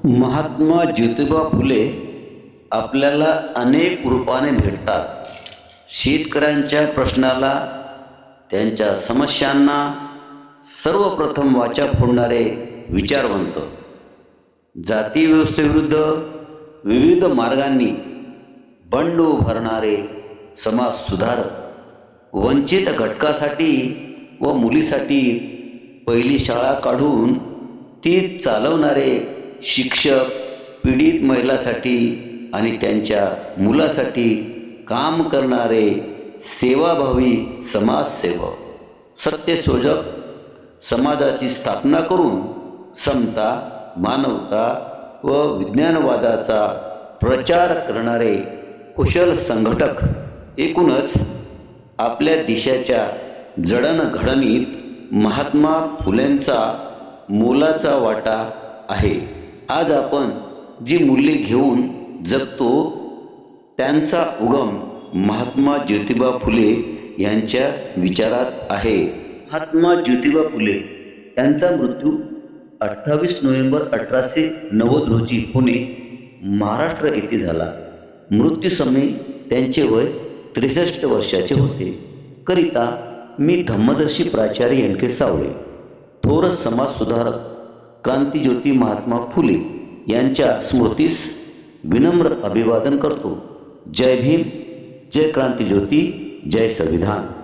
महात्मा ज्योतिबा फुले आपल्याला अनेक रूपाने भेटतात. शेतकऱ्यांच्या प्रश्नाला, त्यांच्या समस्यांना सर्वप्रथम वाचा फोडणारे विचारवंत, जाती व्यवस्थेविरुद्ध विविध मार्गांनी बंड उभारणारे समाज सुधारक, वंचित घटकासाठी व मुलीसाठी पहिली शाळा काढून ती चालवणारे शिक्षक, पीडित महिलासाठी आणि त्यांच्या मुलासाठी काम करणारे सेवाभावी समाजसेवक, सत्यशोधक, समाजाची स्थापना करून समता, मानवता व विज्ञानवादाचा प्रचार करणारे कुशल संघटक, एकूणच आपल्या देशाच्या जडणघडणीत महात्मा फुलेंचा मोलाचा वाटा आहे. आज आपण जी मूल्ये घेऊन जगतो त्यांचा उगम महात्मा ज्योतिबा फुले यांच्या विचारात आहे. महात्मा ज्योतिबा फुले यांचा मृत्यू 28 नोव्हेंबर 1890 रोजी पुणे, महाराष्ट्र येथे झाला. मृत्यूसमयी त्यांचे वय 63 वर्षाचे होते. करिता मी धम्मदर्शी प्राचार्य एन.के. सावळे, थोर समाजसुधारक, क्रांतिज्योती महात्मा फुले यांच्या स्मृतीस विनम्र अभिवादन करतो. जय भीम, जय क्रांतिज्योती, जय संविधान.